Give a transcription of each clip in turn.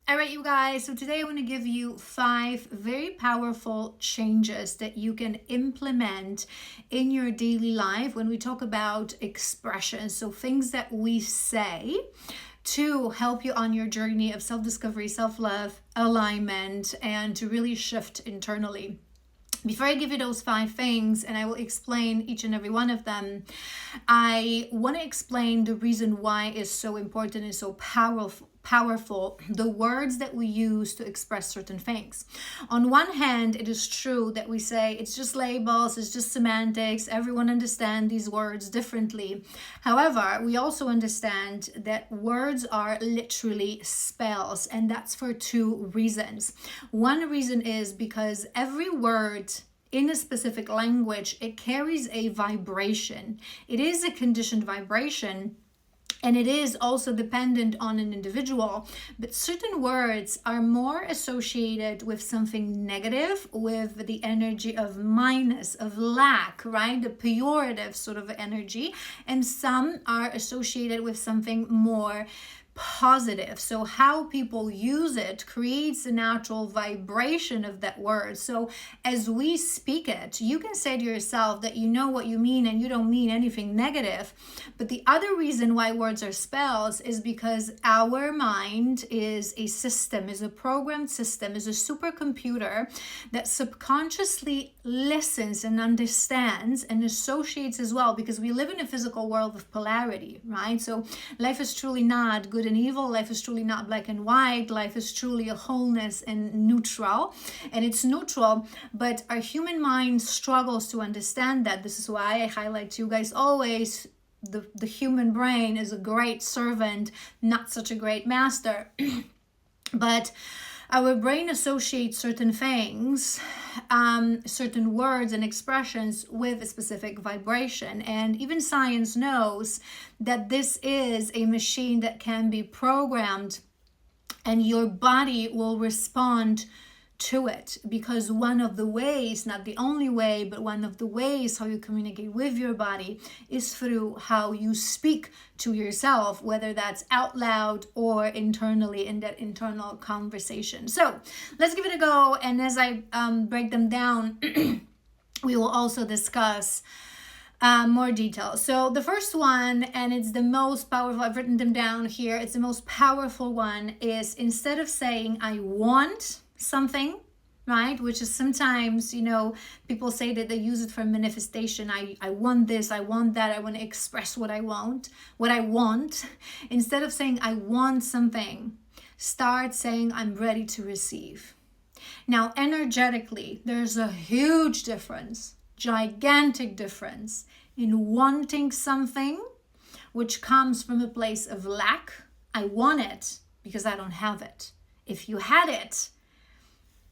All right, you guys, so today I want to give you 5 very powerful changes that you can implement in your daily life when we talk about expressions. So things that we say to help you on your journey of self-discovery, self-love, alignment, and to really shift internally. Before I give you those 5 things, and I will explain each and every one of them, I want to explain the reason why it's so important and so powerful, the words that we use to express certain things. On one hand, it is true that we say it's just labels, it's just semantics, everyone understands these words differently. However, we also understand that words are literally spells, and that's for 2 reasons. One reason is because every word in a specific language, it carries a vibration. It is a conditioned vibration. And it is also dependent on an individual, but certain words are more associated with something negative, with the energy of minus, of lack, right? The pejorative sort of energy. And some are associated with something more positive. So how people use it creates a natural vibration of that word. So as we speak it, you can say to yourself that you know what you mean and you don't mean anything negative. But the other reason why words are spells is because our mind is a system, is a programmed system, is a supercomputer that subconsciously listens and understands and associates as well, because we live in a physical world of polarity, right? So life is truly not good and evil. Life is truly not black and white. Life is truly a wholeness and neutral. And it's neutral, but our human mind struggles to understand that. This is why I highlight to you guys always the human brain is a great servant, not such a great master. But our brain associates certain things, certain words and expressions with a specific vibration. And even science knows that this is a machine that can be programmed and your body will respond to it, because one of the ways, not the only way, but one of the ways how you communicate with your body is through how you speak to yourself, whether that's out loud or internally in that internal conversation. So let's give it a go, and as I break them down we will also discuss more detail. So the first one, and it's the most powerful, I've written them down here, it's the most powerful one, is instead of saying I want something, right, which is sometimes, people say that they use it for manifestation. I want this, I want that, I want to express what I want. Instead of saying I want something, start saying I'm ready to receive. Now, energetically, there's a huge difference, gigantic difference in wanting something which comes from a place of lack. I want it because I don't have it. If you had it,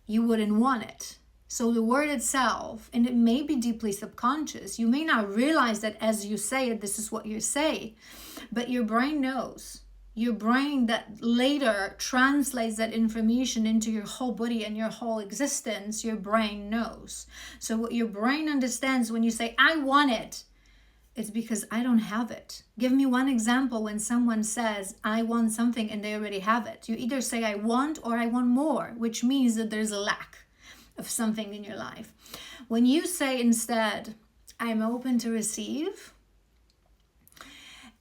you wouldn't want it. So the word itself, and it may be deeply subconscious, you may not realize that as you say it, this is what you say, but your brain knows. Your brain that later translates that information into your whole body and your whole existence, your brain knows. So what your brain understands when you say, I want it, it's because I don't have it. Give me one example when someone says, I want something and they already have it. You either say, I want, or I want more, which means that there's a lack of something in your life. When you say instead, I'm open to receive,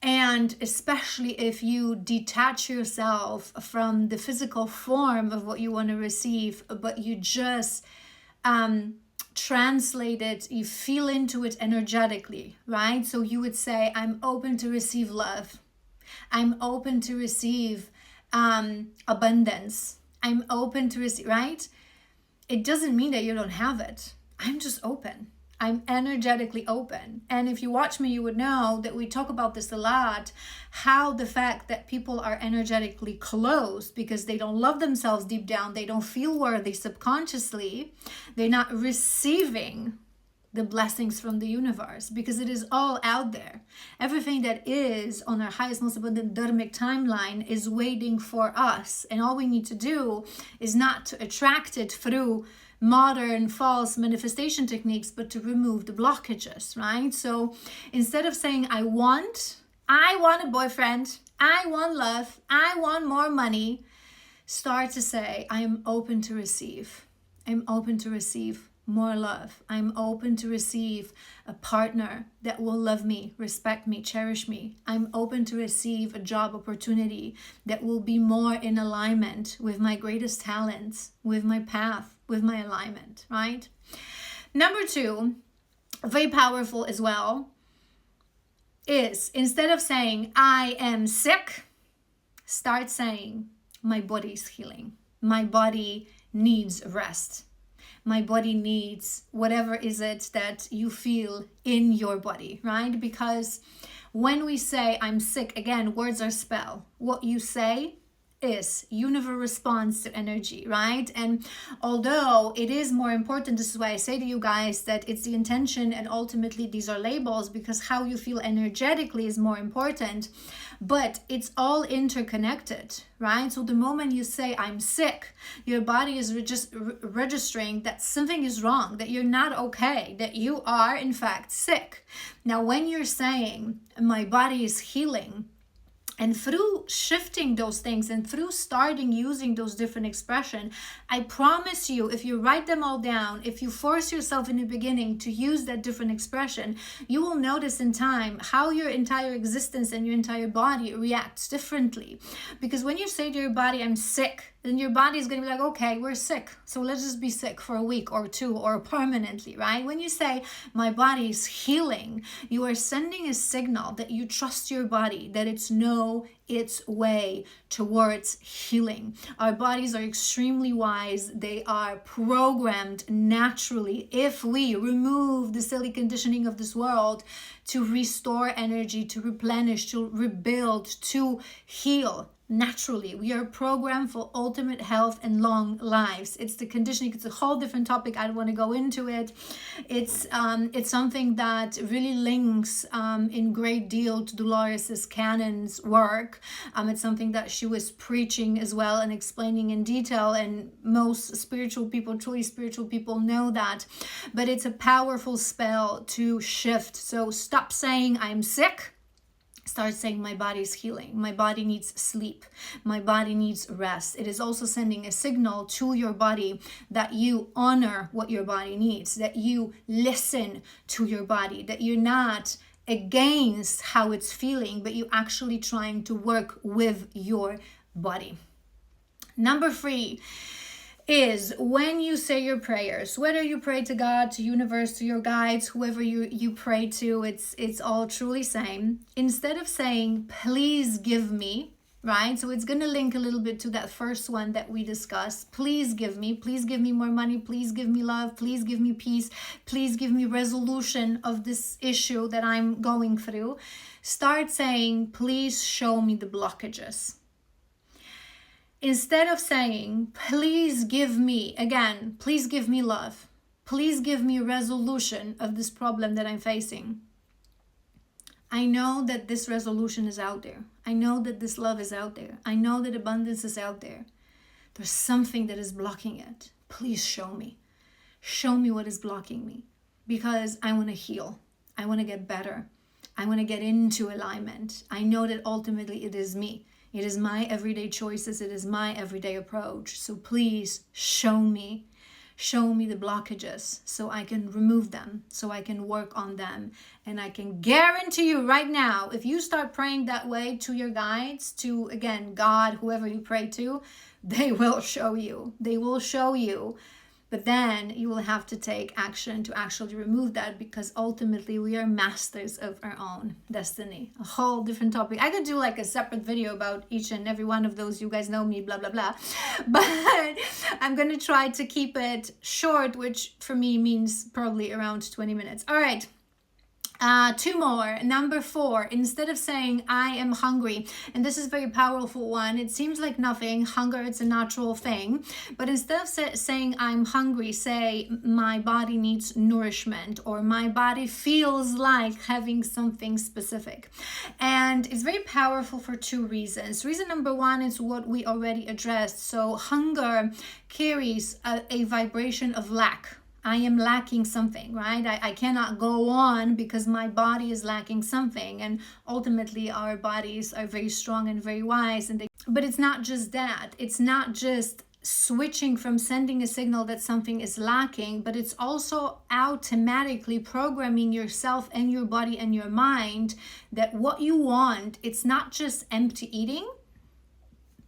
and especially if you detach yourself from the physical form of what you want to receive, but you just translate it, you feel into it energetically, right? So you would say, I'm open to receive love. I'm open to receive abundance. I'm open to receive, right? It doesn't mean that you don't have it. I'm just open. I'm energetically open. And if you watch me, you would know that we talk about this a lot, how the fact that people are energetically closed because they don't love themselves deep down, they don't feel worthy subconsciously, they're not receiving the blessings from the universe, because it is all out there. Everything that is on our highest, most abundant dharmic timeline is waiting for us. And all we need to do is not to attract it through modern false manifestation techniques, but to remove the blockages, right? So instead of saying I want a boyfriend, I want love, I want more money, Start to say, I am open to receive. I'm open to receive more love. I'm open to receive a partner that will love me, respect me, cherish me. I'm open to receive a job opportunity that will be more in alignment with my greatest talents, with my path, with my alignment, right? Number 2, very powerful as well, is instead of saying, I am sick, start saying, my body's healing. My body needs rest. My body needs whatever is it that you feel in your body, right? Because when we say I'm sick, again, words are spell. What you say is universe responds to energy, right? And although it is more important, this is why I say to you guys that it's the intention and ultimately these are labels, because how you feel energetically is more important, but it's all interconnected, right? So the moment you say I'm sick, your body is just registering that something is wrong, that you're not okay, that you are in fact sick. Now when you're saying my body is healing, and through shifting those things and through starting using those different expressions, I promise you, if you write them all down, if you force yourself in the beginning to use that different expression, you will notice in time how your entire existence and your entire body reacts differently. Because when you say to your body, I'm sick, then your body is going to be like, okay, we're sick. So let's just be sick for a week or 2 or permanently, right? When you say my body is healing, you are sending a signal that you trust your body, that it's its way towards healing. Our bodies are extremely wise. They are programmed naturally, if we remove the silly conditioning of this world, to restore energy, to replenish, to rebuild, to heal. Naturally, we are programmed for ultimate health and long lives. It's the conditioning. It's a whole different topic. I don't want to go into it. It's something that really links in great deal to Dolores Cannon's work. It's something that she was preaching as well and explaining in detail. And most spiritual people, truly spiritual people, know that. But it's a powerful spell to shift. So stop saying I'm sick. Start saying my body's healing. My body needs sleep. My body needs rest. It is also sending a signal to your body that you honor what your body needs, that you listen to your body, that you're not against how it's feeling, but you're actually trying to work with your body. Number 3 is when you say your prayers, whether you pray to God, to universe, to your guides, whoever you pray to, it's all truly same. Instead of saying, please give me, right? So it's going to link a little bit to that first one that we discussed. Please give me more money. Please give me love. Please give me peace. Please give me resolution of this issue that I'm going through. Start saying, please show me the blockages. Instead of saying, please give me, again, please give me love. Please give me resolution of this problem that I'm facing. I know that this resolution is out there. I know that this love is out there. I know that abundance is out there. There's something that is blocking it. Please show me. Show me what is blocking me. Because I want to heal. I want to get better. I want to get into alignment. I know that ultimately it is me. It is my everyday choices. It is my everyday approach. So please show me the blockages so I can remove them, so I can work on them. And I can guarantee you right now, if you start praying that way to your guides, to, again, God, whoever you pray to, they will show you. They will show you. But then you will have to take action to actually remove that, because ultimately we are masters of our own destiny. A whole different topic. I could do like a separate video about each and every one of those. You guys know me, blah, blah, blah. But I'm going to try to keep it short, which for me means probably around 20 minutes. All right. 2 more. Number 4, instead of saying I am hungry, and this is a very powerful one. It seems like nothing. Hunger, it's a natural thing. But instead of saying I'm hungry, say my body needs nourishment, or my body feels like having something specific. And it's very powerful for 2 reasons. Reason number 1 is what we already addressed. So hunger carries a vibration of lack. I am lacking something, right? I cannot go on because my body is lacking something. And ultimately, our bodies are very strong and very wise. But it's not just that. It's not just switching from sending a signal that something is lacking, but it's also automatically programming yourself and your body and your mind that what you want, it's not just empty eating,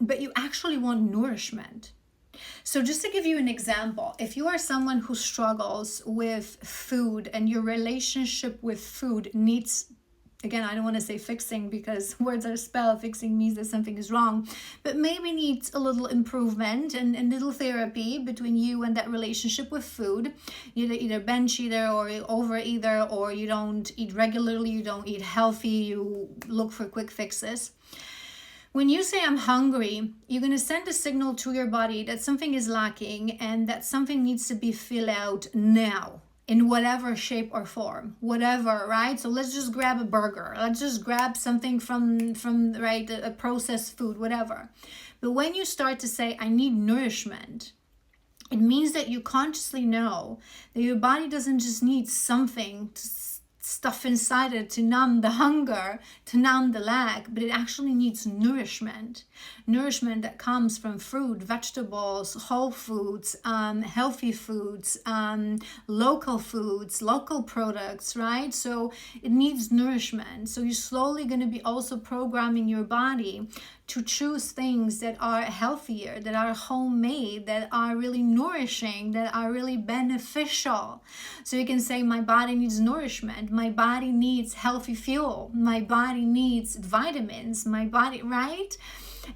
but you actually want nourishment. So just to give you an example, if you are someone who struggles with food and your relationship with food needs, again, I don't want to say fixing because words are spelled, fixing means that something is wrong, but maybe needs a little improvement and a little therapy between you and that relationship with food. You either binge eater or overeater, or you don't eat regularly, you don't eat healthy, you look for quick fixes. When you say I'm hungry, you're going to send a signal to your body that something is lacking and that something needs to be filled out now in whatever shape or form, whatever, right? So let's just grab a burger. Let's just grab something from right, a processed food, whatever. But when you start to say, I need nourishment, it means that you consciously know that your body doesn't just need something to stuff inside it to numb the hunger, to numb the lack, but it actually needs nourishment. Nourishment that comes from fruit, vegetables, whole foods, healthy foods, local foods, local products, right? So it needs nourishment. So you're slowly going to be also programming your body to choose things that are healthier, that are homemade, that are really nourishing, that are really beneficial. So you can say, my body needs nourishment, my body needs healthy fuel, my body needs vitamins, my body, right?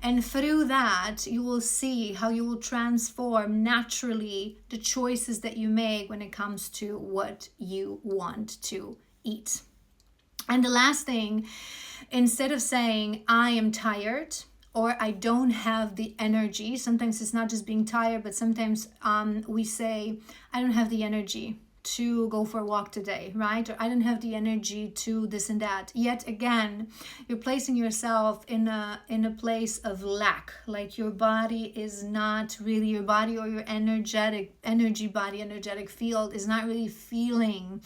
And through that, you will see how you will transform naturally the choices that you make when it comes to what you want to eat. And the last thing, instead of saying, I am tired, or I don't have the energy, sometimes it's not just being tired, but sometimes we say, I don't have the energy to go for a walk today, right? Or I don't have the energy to this and that. Yet again, you're placing yourself in a place of lack. Like your body is not really, your body or your energetic field is not really feeling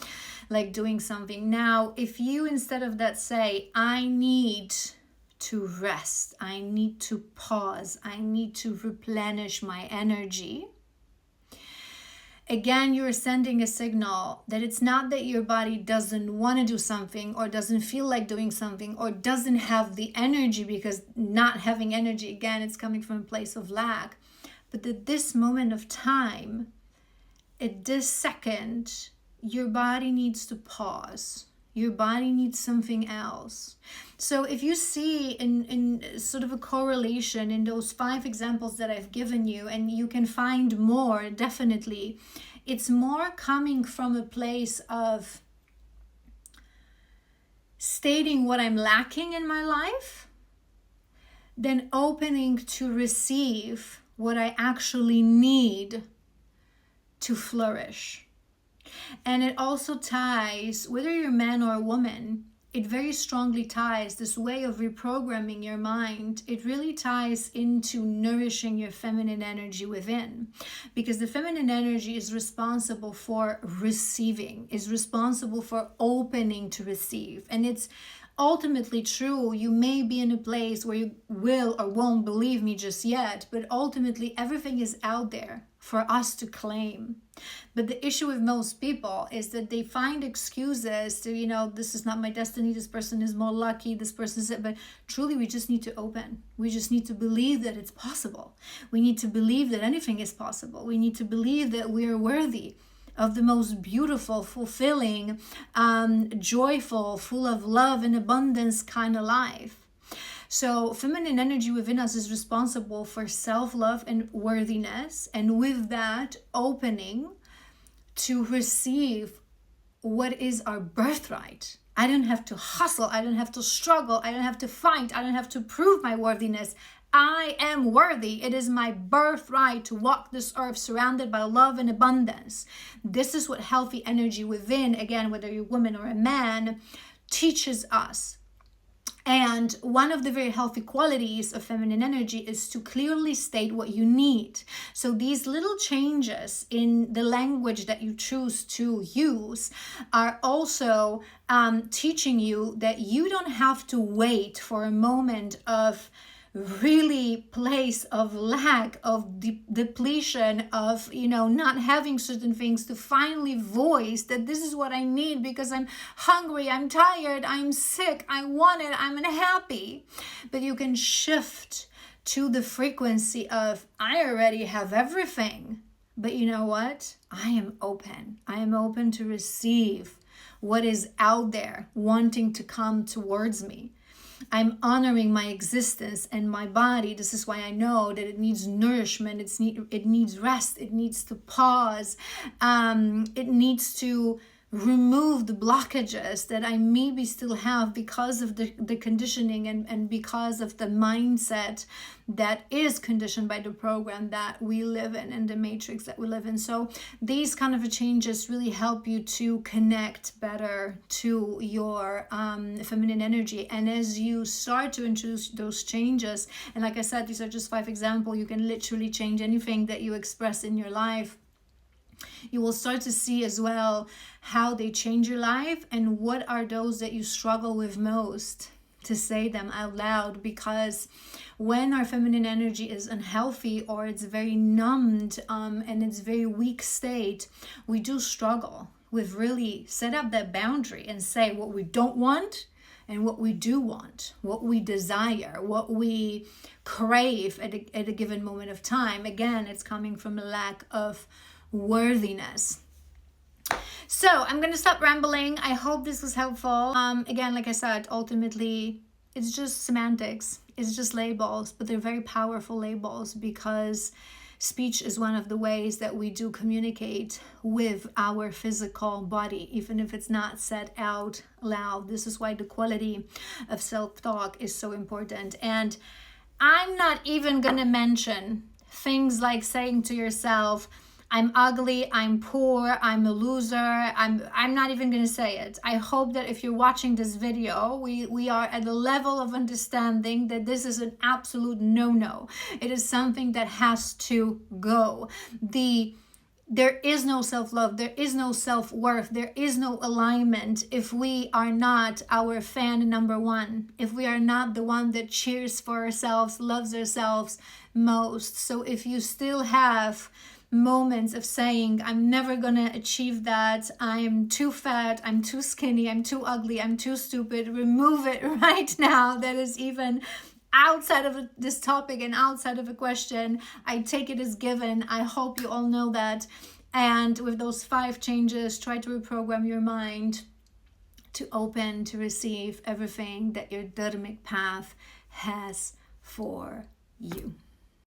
like doing something. Now, if you instead of that say, I need to rest, I need to pause, I need to replenish my energy, again, you're sending a signal that it's not that your body doesn't want to do something or doesn't feel like doing something or doesn't have the energy, because not having energy, again, it's coming from a place of lack, but that this moment of time, at this second, your body needs to pause. Your body needs something else. So if you see in sort of a correlation in those 5 examples that I've given you, and you can find more, definitely, it's more coming from a place of stating what I'm lacking in my life than opening to receive what I actually need to flourish. And it also ties, whether you're a man or a woman, it very strongly ties this way of reprogramming your mind. It really ties into nourishing your feminine energy within, because the feminine energy is responsible for receiving, is responsible for opening to receive. And it's ultimately true. You may be in a place where you will or won't believe me just yet, but ultimately everything is out there for us to claim. But the issue with most people is that they find excuses to, this is not my destiny, this person is more lucky, this person is, but truly we just need to open. We just need to believe that it's possible. We need to believe that anything is possible. We need to believe that we are worthy of the most beautiful, fulfilling, joyful, full of love and abundance kind of life. So feminine energy within us is responsible for self-love and worthiness, and with that, opening to receive what is our birthright. I don't have to hustle, I don't have to struggle, I don't have to fight, I don't have to prove my worthiness. I am worthy. It is my birthright to walk this earth surrounded by love and abundance. This is what healthy energy within, again, whether you're a woman or a man, teaches us. And one of the very healthy qualities of feminine energy is to clearly state what you need. So these little changes in the language that you choose to use are also teaching you that you don't have to wait for a moment of really place of lack, of depletion, of not having certain things to finally voice that this is what I need because I'm hungry, I'm tired, I'm sick, I want it, I'm unhappy. But you can shift to the frequency of, I already have everything, but you know what, I am open to receive what is out there wanting to come towards me. I'm honoring my existence and my body. This is why I know that it needs nourishment. It needs rest. It needs to pause. It needs to remove the blockages that I maybe still have because of the conditioning and because of the mindset that is conditioned by the program that we live in and the matrix that we live in. So these kind of changes really help you to connect better to your feminine energy. And as you start to introduce those changes, and like I said, these are just 5 examples, you can literally change anything that you express in your life. You will start to see as well how they change your life and what are those that you struggle with most to say them out loud. Because when our feminine energy is unhealthy or it's very numbed and it's very weak state, we do struggle with really set up that boundary and say what we don't want and what we do want, what we desire, what we crave at a given moment of time. Again, it's coming from a lack of worthiness. So I'm going to stop rambling. I hope this was helpful. Again, like I said, ultimately, it's just semantics. It's just labels, but they're very powerful labels because speech is one of the ways that we do communicate with our physical body, even if it's not said out loud. This is why the quality of self-talk is so important. And I'm not even going to mention things like saying to yourself, I'm ugly, I'm poor, I'm a loser. I'm not even going to say it. I hope that if you're watching this video, we are at a level of understanding that this is an absolute no-no. It is something that has to go. There is no self-love, there is no self-worth, there is no alignment if we are not our fan number one, if we are not the one that cheers for ourselves, loves ourselves most. So if you still have moments of saying, I'm never gonna achieve that, I'm too fat, I'm too skinny, I'm too ugly, I'm too stupid, remove it right now. That is even outside of this topic and outside of a question. I take it as given. I hope you all know that. And with those 5 changes, try to reprogram your mind to open to receive everything that your dharmic path has for you.